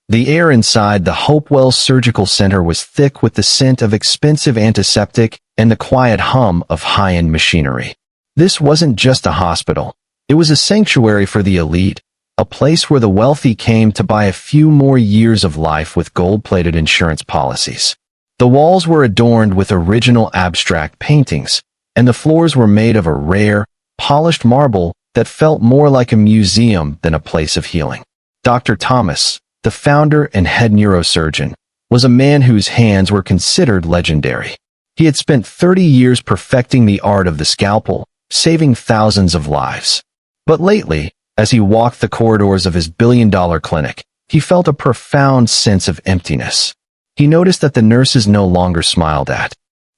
The air inside the Hopewell Surgical Center was thick with the scent of expensive antiseptic and the quiet hum of high-end machinery. This wasn't just a hospital. It was a sanctuary for the elite, a place where the wealthy came to buy a few more years of life with gold-plated insurance policies. The walls were adorned with original abstract paintings, and the floors were made of a rare, polished marble that felt more like a museum than a place of healing. Dr. Thomas, the founder and head neurosurgeon, was a man whose hands were considered legendary. He had spent 30 years perfecting the art of the scalpel, saving thousands of lives. But lately, as he walked the corridors of his billion-dollar clinic, he felt a profound sense of emptiness. He noticed that the nurses no longer smiled at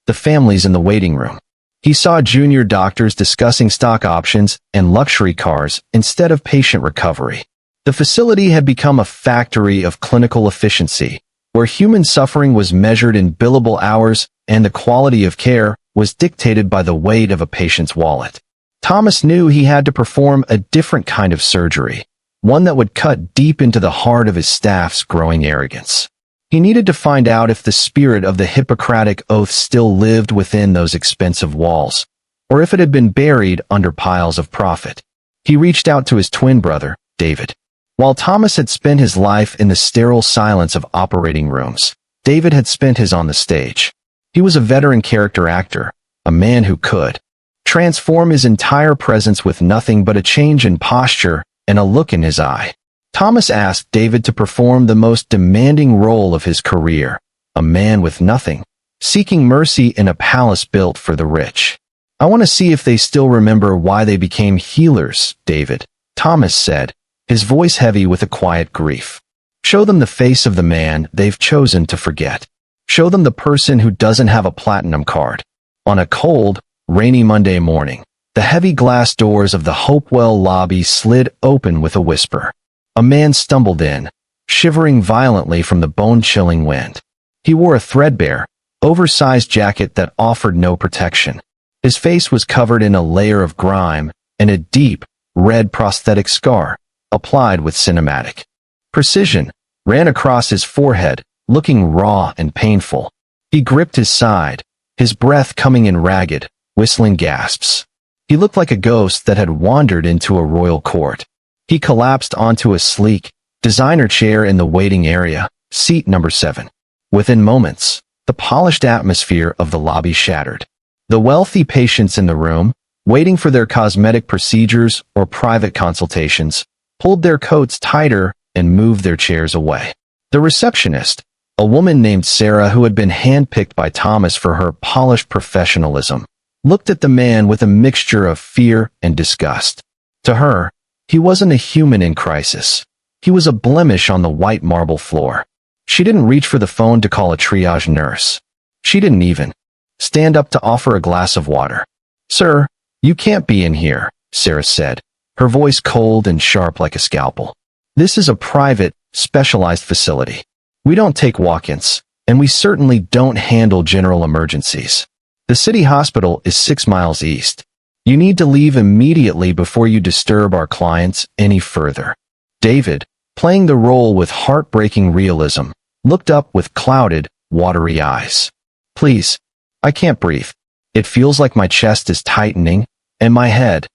the families in the waiting room. He saw junior doctors discussing stock options and luxury cars instead of patient recovery. The facility had become a factory of clinical efficiency, where human suffering was measured in billable hours and the quality of care was dictated by the weight of a patient's wallet. Thomas knew he had to perform a different kind of surgery, one that would cut deep into the heart of his staff's growing arrogance. He needed to find out if the spirit of the Hippocratic Oath still lived within those expensive walls, or if it had been buried under piles of profit. He reached out to his twin brother, David. While Thomas had spent his life in the sterile silence of operating rooms, David had spent his on the stage. He was a veteran character actor, a man who could transform his entire presence with nothing but a change in posture and a look in his eye. Thomas asked David to perform the most demanding role of his career, a man with nothing, seeking mercy in a palace built for the rich. "I want to see if they still remember why they became healers, David," Thomas said, his voice heavy with a quiet grief. "Show them the face of the man they've chosen to forget. Show them the person who doesn't have a platinum card." On a cold, rainy Monday morning, the heavy glass doors of the Hopewell lobby slid open with a whisper. A man stumbled in, shivering violently from the bone-chilling wind. He wore a threadbare, oversized jacket that offered no protection. His face was covered in a layer of grime, and a deep, red prosthetic scar, applied with cinematic precision, ran across his forehead, looking raw and painful. He gripped his side, his breath coming in ragged, whistling gasps. He looked like a ghost that had wandered into a royal court. He collapsed onto a sleek, designer chair in the waiting area, seat number 7. Within moments, the polished atmosphere of the lobby shattered. The wealthy patients in the room, waiting for their cosmetic procedures or private consultations, pulled their coats tighter and moved their chairs away. The receptionist, a woman named Sarah who had been handpicked by Thomas for her polished professionalism, looked at the man with a mixture of fear and disgust. To her, he wasn't a human in crisis. He was a blemish on the white marble floor. She didn't reach for the phone to call a triage nurse. She didn't even stand up to offer a glass of water. "Sir, you can't be in here," Sarah said, her voice cold and sharp like a scalpel. "This is a private, specialized facility. We don't take walk-ins, and we certainly don't handle general emergencies. The city hospital is 6 miles east. You need to leave immediately before you disturb our clients any further." David, playing the role with heartbreaking realism, looked up with clouded, watery eyes. "Please, I can't breathe. It feels like my chest is tightening, and my head.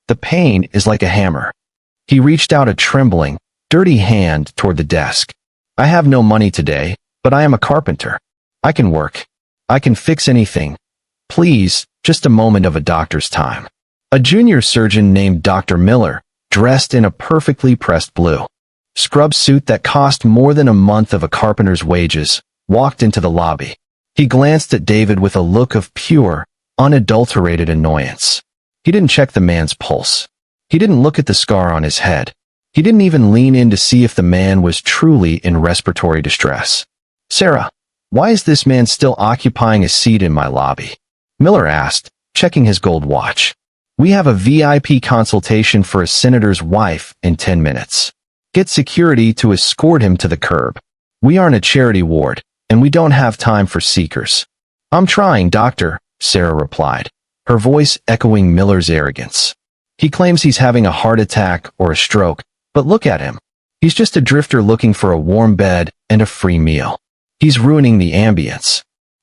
The pain is like a hammer." He reached out a trembling, dirty hand toward the desk. "I have no money today, but I am a carpenter. I can work. I can fix anything. Please, just a moment of a doctor's time." A junior surgeon named Dr. Miller, dressed in a perfectly pressed blue scrub suit that cost more than a month of a carpenter's wages, walked into the lobby. He glanced at David with a look of pure, unadulterated annoyance. He didn't check the man's pulse. He didn't look at the scar on his head. He didn't even lean in to see if the man was truly in respiratory distress. "Sarah, why is this man still occupying a seat in my lobby?" Miller asked, checking his gold watch. "We have a VIP consultation for a senator's wife in 10 minutes. Get security to escort him to the curb. We aren't a charity ward, and we don't have time for seekers." "I'm trying, doctor," Sarah replied, her voice echoing Miller's arrogance. "He claims he's having a heart attack or a stroke, but look at him. He's just a drifter looking for a warm bed and a free meal. He's ruining the ambience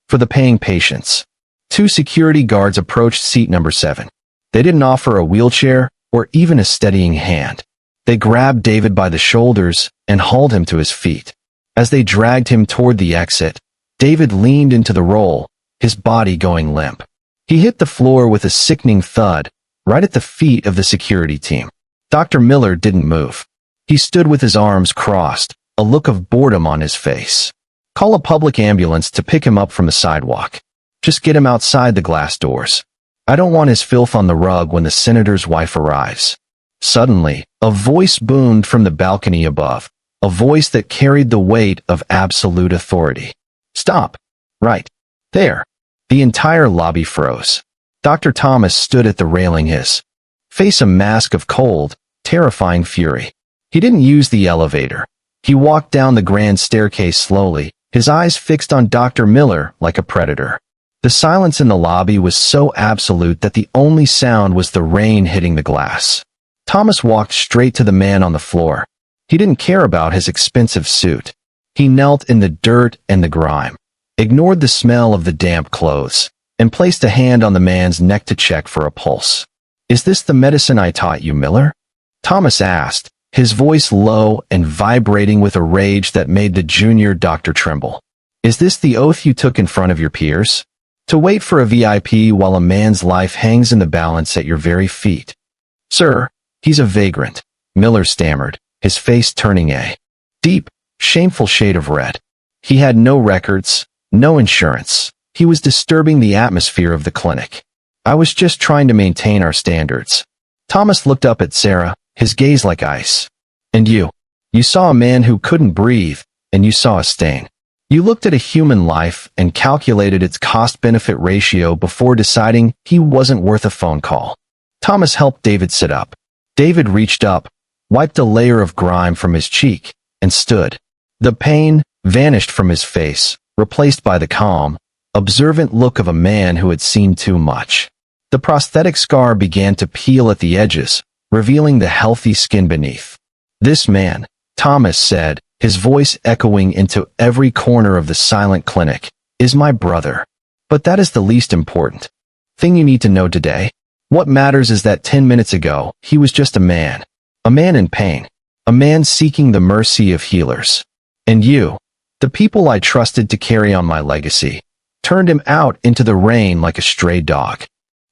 for the paying patients. Two security guards approached seat number 7. They didn't offer a wheelchair or even a steadying hand. They grabbed David by the shoulders and hauled him to his feet. As they dragged him toward the exit, David leaned into the roll, his body going limp. He hit the floor with a sickening thud, right at the feet of the security team. Dr. Miller didn't move. He stood with his arms crossed, a look of boredom on his face. Call a public ambulance to pick him up from the sidewalk. Just get him outside the glass doors. I don't want his filth on the rug when the senator's wife arrives. Suddenly, a voice boomed from the balcony above, a voice that carried the weight of absolute authority. Stop. Right. There. The entire lobby froze. Dr. Thomas stood at the railing, his face a mask of cold, terrifying fury. He didn't use the elevator. He walked down the grand staircase slowly, his eyes fixed on Dr. Miller like a predator. The silence in the lobby was so absolute that the only sound was the rain hitting the glass. Thomas walked straight to the man on the floor. He didn't care about his expensive suit. He knelt in the dirt and the grime, ignored the smell of the damp clothes, and placed a hand on the man's neck to check for a pulse. Is this the medicine I taught you, Miller? Thomas asked, his voice low and vibrating with a rage that made the junior doctor tremble. Is this the oath you took in front of your peers? To wait for a VIP while a man's life hangs in the balance at your very feet. Sir, he's a vagrant, Miller stammered, his face turning a deep, shameful shade of red. He had no records, no insurance. He was disturbing the atmosphere of the clinic. I was just trying to maintain our standards. Thomas looked up at Sarah, his gaze like ice. And you saw a man who couldn't breathe, and you saw a stain. You looked at a human life and calculated its cost-benefit ratio before deciding he wasn't worth a phone call. Thomas helped David sit up. David reached up, wiped a layer of grime from his cheek, and stood. The pain vanished from his face, replaced by the calm, observant look of a man who had seen too much. The prosthetic scar began to peel at the edges, revealing the healthy skin beneath. This man, Thomas said, his voice echoing into every corner of the silent clinic, is my brother. But that is the least important thing you need to know today. What matters is that 10 minutes ago, he was just a man in pain, a man seeking the mercy of healers. And you, the people I trusted to carry on my legacy, turned him out into the rain like a stray dog.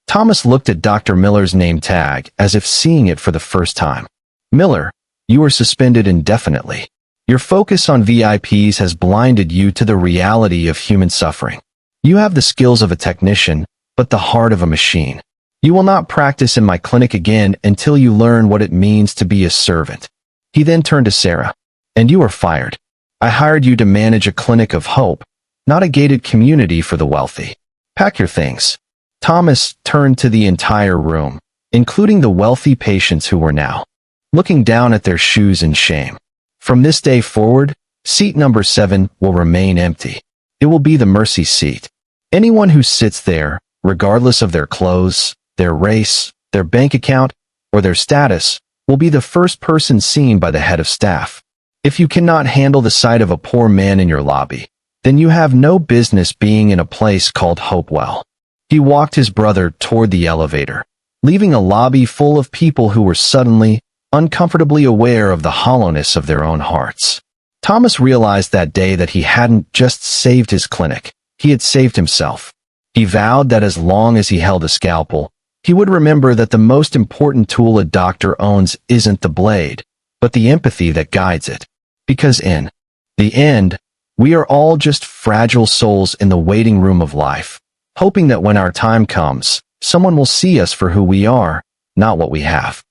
Thomas looked at Dr. Miller's name tag as if seeing it for the first time. Miller, you are suspended indefinitely. Your focus on VIPs has blinded you to the reality of human suffering. You have the skills of a technician, but the heart of a machine. You will not practice in my clinic again until you learn what it means to be a servant. He then turned to Sarah. And you are fired. I hired you to manage a clinic of hope, not a gated community for the wealthy. Pack your things. Thomas turned to the entire room, including the wealthy patients who were now looking down at their shoes in shame. From this day forward, seat number 7 will remain empty. It will be the mercy seat. Anyone who sits there, regardless of their clothes, their race, their bank account, or their status, will be the first person seen by the head of staff. If you cannot handle the sight of a poor man in your lobby, then you have no business being in a place called Hopewell. He walked his brother toward the elevator, leaving a lobby full of people who were suddenly, uncomfortably aware of the hollowness of their own hearts. Thomas realized that day that he hadn't just saved his clinic, he had saved himself. He vowed that as long as he held a scalpel, he would remember that the most important tool a doctor owns isn't the blade, but the empathy that guides it. Because in the end, we are all just fragile souls in the waiting room of life, hoping that when our time comes, someone will see us for who we are, not what we have.